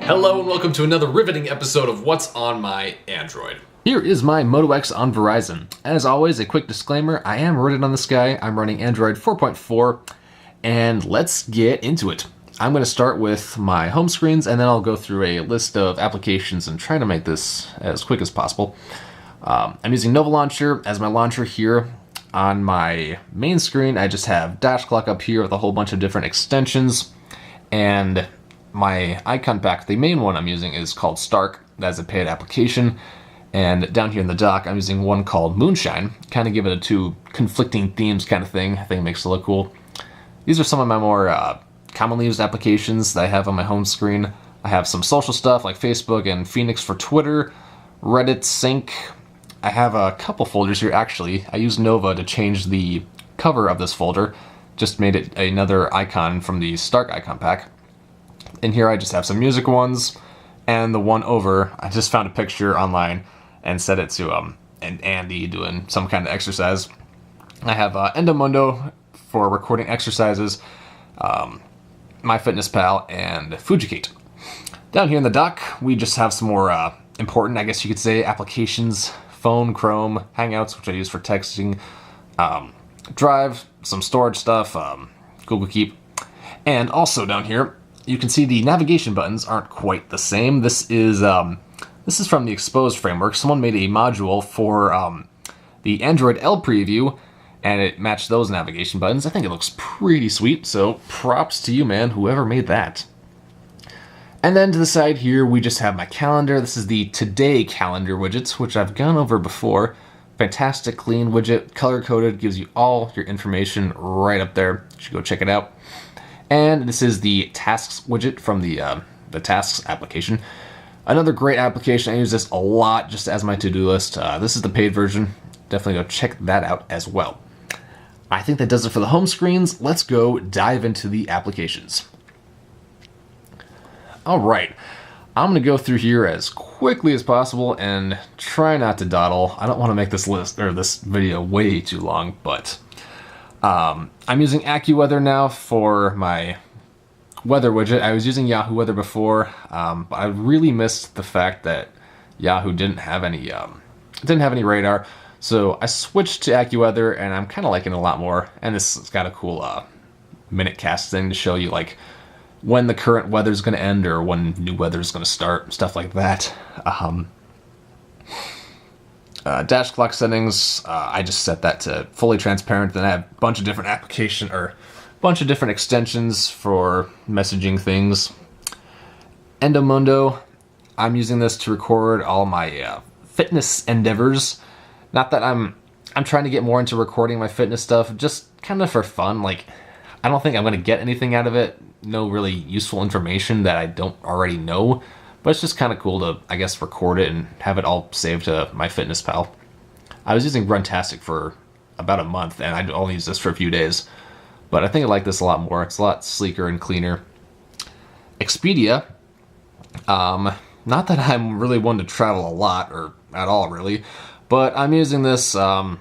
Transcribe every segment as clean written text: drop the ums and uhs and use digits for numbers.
Hello and welcome to another riveting episode of What's on My Android. Here is my Moto X on Verizon. As always, a quick disclaimer, I am rooted on this guy. I'm running Android 4.4, and let's get into it. I'm going to start with my home screens, and then I'll go through a list of applications and try to make this as quick as possible. I'm using Nova Launcher as my launcher here. On my main screen, I just have Dash Clock up here with a whole bunch of different extensions, and my icon pack, the main one I'm using, is called Stark. That's a paid application. And down here in the dock, I'm using one called Moonshine. Kind of give it a two conflicting themes kind of thing. I think it makes it look cool. These are some of my more commonly used applications that I have on my home screen. I have some social stuff like Facebook and Phoenix for Twitter, Reddit Sync. I have a couple folders here actually. I used Nova to change the cover of this folder. Just made it another icon from the Stark icon pack. In here I just have some music ones, and the one over, I just found a picture online and set it to an Andy doing some kind of exercise. I have Endomondo for recording exercises, MyFitnessPal, and Fujik. Down here in the dock, we just have some more important, I guess you could say, applications. Phone, Chrome, Hangouts, which I use for texting, Drive, some storage stuff, Google Keep, and also down here, you can see the navigation buttons aren't quite the same. This is from the Exposed framework. Someone made a module for the Android L preview, and it matched those navigation buttons. I think it looks pretty sweet, so props to you, man, whoever made that. And then to the side here, we just have my calendar. This is the Today calendar widgets, which I've gone over before. Fantastic, clean widget, color-coded, gives you all your information right up there. You should go check it out. And this is the Tasks widget from the Tasks application. Another great application. I use this a lot just as my to-do list. This is the paid version. Definitely go check that out as well. I think that does it for the home screens. Let's go dive into the applications. All right, I'm going to go through here as quickly as possible and try not to dawdle. I don't want to make this list or this video way too long, but I'm using AccuWeather now for my weather widget. I was using Yahoo Weather before, but I really missed the fact that Yahoo didn't have any radar. So I switched to AccuWeather, and I'm kind of liking it a lot more. And this has got a cool minute cast thing to show you like when the current weather is going to end or when new weather is going to start, stuff like that. Dash clock settings, I just set that to fully transparent. Then I have a bunch of different extensions for messaging things. Endomondo, I'm using this to record all my fitness endeavors. Not that I'm trying to get more into recording my fitness stuff, just kind of for fun. Like, I don't think I'm going to get anything out of it. No really useful information that I don't already know. But it's just kind of cool to, I guess, record it and have it all saved to MyFitnessPal. I was using Runtastic for about a month, and I'd only use this for a few days. But I think I like this a lot more. It's a lot sleeker and cleaner. Expedia. Not that I'm really one to travel a lot, or at all, really. But I'm using this, I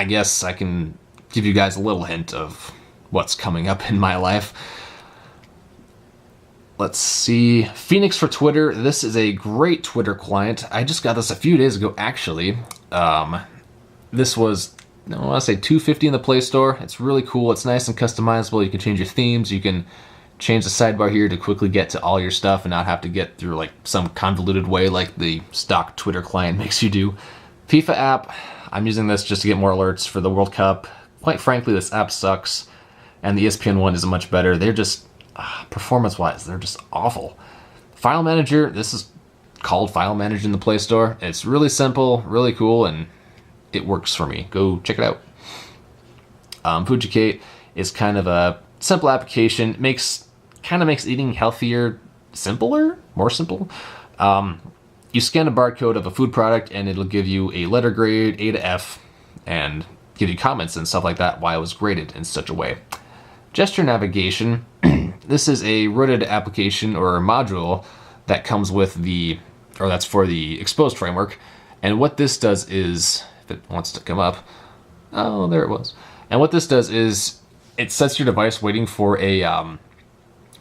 guess I can give you guys a little hint of what's coming up in my life. Let's see. Phoenix for Twitter. This is a great Twitter client. I just got this a few days ago, actually. This was, I want to say $250 in the Play Store. It's really cool. It's nice and customizable. You can change your themes. You can change the sidebar here to quickly get to all your stuff and not have to get through like some convoluted way like the stock Twitter client makes you do. FIFA app. I'm using this just to get more alerts for the World Cup. Quite frankly, this app sucks, and the ESPN one isn't much better. They're just performance-wise, they're just awful. File Manager, this is called File Manager in the Play Store. It's really simple, really cool, and it works for me. Go check it out. Fujik is kind of a simple application. Kind of makes eating healthier simpler, more simple. You scan a barcode of a food product, and it'll give you a letter grade, A to F, and give you comments and stuff like that, why it was graded in such a way. Gesture navigation. This is a rooted application or a module that comes with that's for the Exposed framework. And what this does is, if it wants to come up, oh, there it was. And what this does is it sets your device waiting for a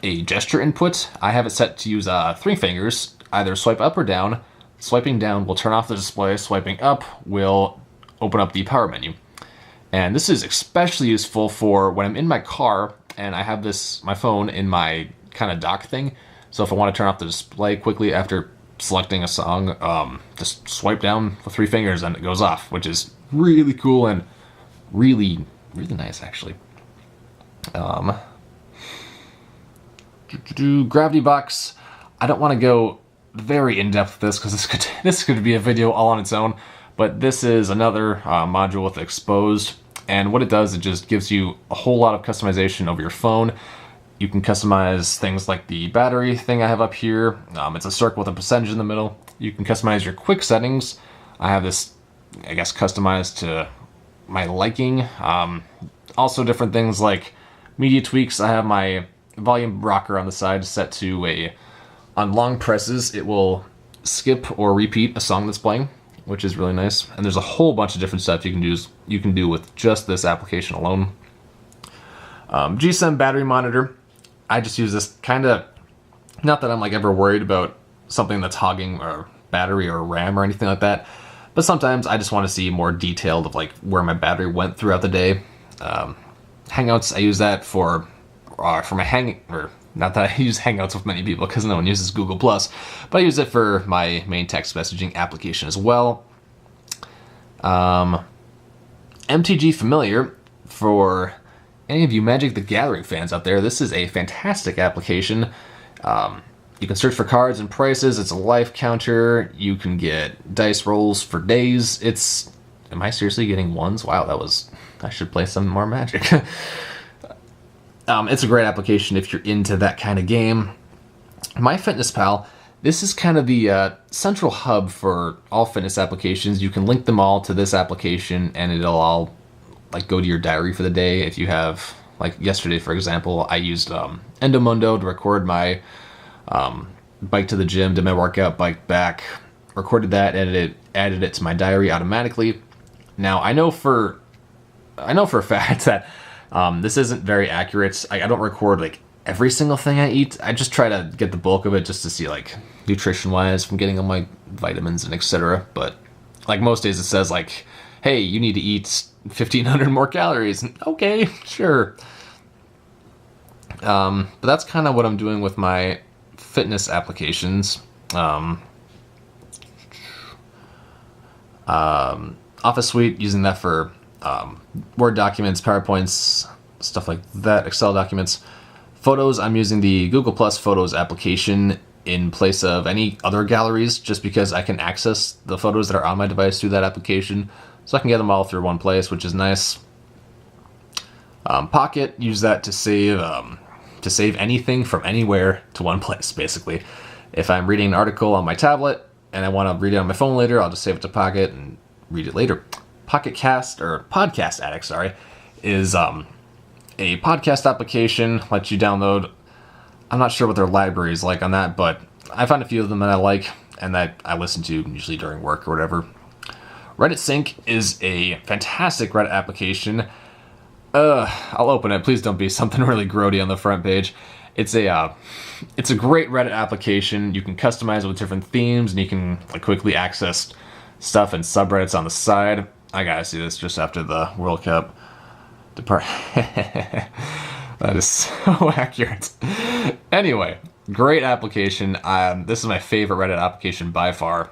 a gesture input. I have it set to use 3 fingers, either swipe up or down. Swiping down will turn off the display, swiping up will open up the power menu. And this is especially useful for when I'm in my car and I have my phone in my kind of dock thing. So if I want to turn off the display quickly after selecting a song, just swipe down with 3 fingers and it goes off, which is really cool and really, really nice actually. Gravitybox. I don't want to go very in-depth with this because this could be a video all on its own, but this is another module with exposed, and what it does, it just gives you a whole lot of customization over your phone. You can customize things like the battery thing I have up here. It's a circle with a percentage in the middle. You can customize your quick settings. I have this, I guess, customized to my liking. Also different things like media tweaks. I have my volume rocker on the side set to on long presses, it will skip or repeat a song that's playing, which is really nice. And there's a whole bunch of different stuff you can do with just this application alone. GSM battery monitor. I just use this kind of, not that I'm like ever worried about something that's hogging or battery or RAM or anything like that, but sometimes I just want to see more detailed of like where my battery went throughout the day. Hangouts, I use that for my not that I use Hangouts with many people because no one uses Google+, but I use it for my main text messaging application as well. MTG Familiar, for any of you Magic the Gathering fans out there, this is a fantastic application. You can search for cards and prices. It's a life counter. You can get dice rolls for days. Am I seriously getting ones? Wow, I should play some more Magic. It's a great application if you're into that kind of game. MyFitnessPal, this is kind of the central hub for all fitness applications. You can link them all to this application and it'll all like go to your diary for the day. If you have, like yesterday for example, I used Endomondo to record my bike to the gym, did my workout, bike back, recorded that, added it to my diary automatically. Now I know for a fact that this isn't very accurate. I don't record like every single thing I eat. I just try to get the bulk of it just to see like nutrition wise from getting all my vitamins and etc. But like most days it says like, hey, you need to eat 1,500 more calories. Okay, sure. But that's kind of what I'm doing with my fitness applications. Office Suite, using that for Word documents, PowerPoints, stuff like that, Excel documents. Photos, I'm using the Google Plus Photos application in place of any other galleries, just because I can access the photos that are on my device through that application, so I can get them all through one place, which is nice. Pocket, use that to save anything from anywhere to one place, basically. If I'm reading an article on my tablet and I want to read it on my phone later, I'll just save it to Pocket and read it later. Pocket Cast, or Podcast Addict, is a podcast application, lets you download. I'm not sure what their library is like on that, but I found a few of them that I like and that I listen to usually during work or whatever. Reddit Sync is a fantastic Reddit application. I'll open it. Please don't be something really grody on the front page. It's a great Reddit application. You can customize it with different themes, and you can like quickly access stuff and subreddits on the side. I gotta see this just after the World Cup. That is so accurate. Anyway, great application. This is my favorite Reddit application by far.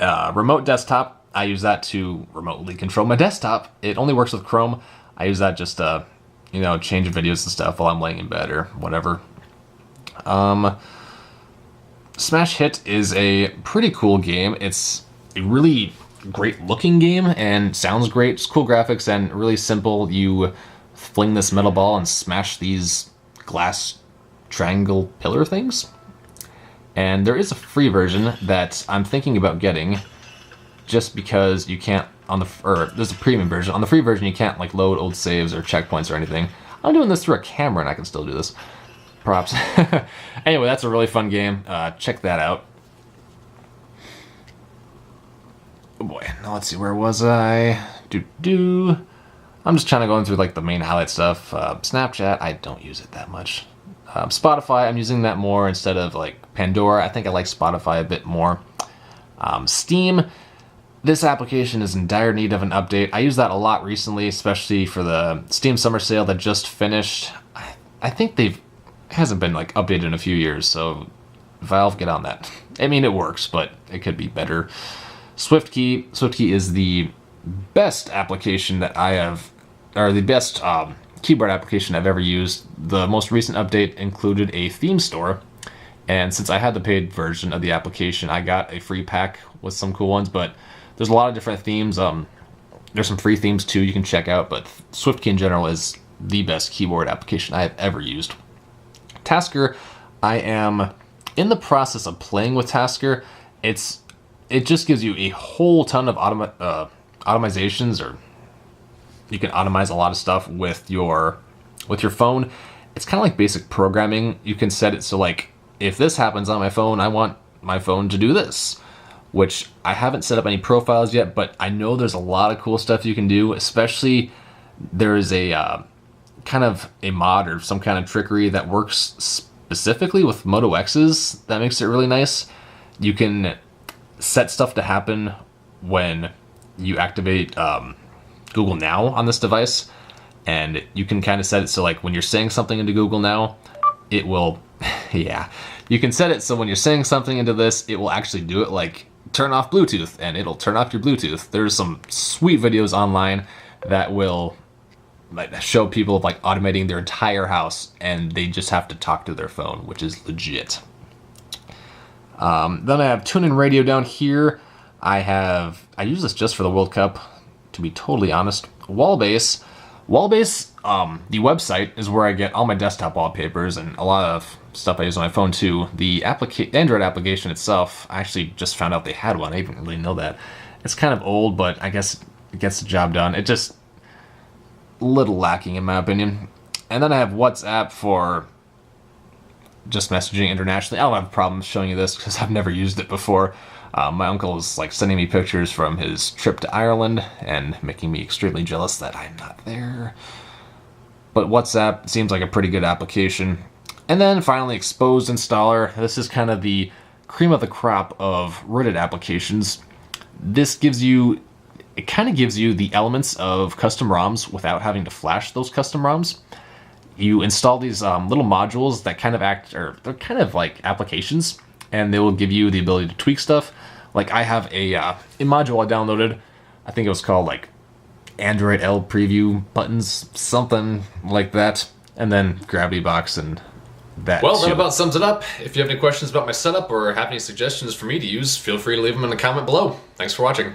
Remote desktop. I use that to remotely control my desktop. It only works with Chrome. I use that just to, change videos and stuff while I'm laying in bed or whatever. Smash Hit is a pretty cool game. It's a really great looking game and sounds great. It's cool graphics and really simple. You fling this metal ball and smash these glass triangle pillar things. And there is a free version that I'm thinking about getting, just because you can't there's a premium version. On the free version you can't like load old saves or checkpoints or anything. I'm doing this through a camera and I can still do this. Props. Anyway, that's a really fun game. Check that out. Oh boy, now let's see, where was I? I'm just trying to go through like the main highlight stuff. Snapchat, I don't use it that much. Spotify, I'm using that more instead of like Pandora. I think I like Spotify a bit more. Steam, this application is in dire need of an update. I use that a lot recently, especially for the Steam Summer Sale that just finished. I think it hasn't been like updated in a few years, so Valve, get on that. I mean, it works, but it could be better. SwiftKey is the best application that I have, or the best keyboard application I've ever used. The most recent update included a theme store, and since I had the paid version of the application, I got a free pack with some cool ones, but there's a lot of different themes. There's some free themes too you can check out, but SwiftKey in general is the best keyboard application I have ever used. Tasker, I am in the process of playing with Tasker. It just gives you a whole ton of automizations, or you can automize a lot of stuff with your phone. It's kind of like basic programming. You can set it so like, if this happens on my phone, I want my phone to do this, which I haven't set up any profiles yet, but I know there's a lot of cool stuff you can do, especially there's a kind of a mod or some kind of trickery that works specifically with Moto X's that makes it really nice. You can set stuff to happen when you activate Google Now on this device, and you can kind of set it so like when you're saying something into Google Now, it will, yeah, you can set it so when you're saying something into this, it will actually do it, like turn off Bluetooth, and it'll turn off your Bluetooth. There's some sweet videos online that will like show people like automating their entire house, and they just have to talk to their phone, which is legit. Then I have TuneIn Radio down here. I use this just for the World Cup, to be totally honest. Wallbase, the website is where I get all my desktop wallpapers and a lot of stuff I use on my phone too. The Android application itself, I actually just found out they had one. I didn't really know that. It's kind of old, but I guess it gets the job done. It just a little lacking in my opinion. And then I have WhatsApp for just messaging internationally. I don't have problems showing you this because I've never used it before. My uncle is like sending me pictures from his trip to Ireland and making me extremely jealous that I'm not there. But WhatsApp seems like a pretty good application. And then finally, Exposed Installer. This is kind of the cream of the crop of Reddit applications. It kind of gives you the elements of custom ROMs without having to flash those custom ROMs. You install these little modules that kind of they're kind of like applications, and they will give you the ability to tweak stuff. Like I have a module I downloaded, I think it was called like Android L preview buttons, something like that, and then Gravitybox and that. Well, that about sums it up. If you have any questions about my setup or have any suggestions for me to use, feel free to leave them in the comment below. Thanks for watching.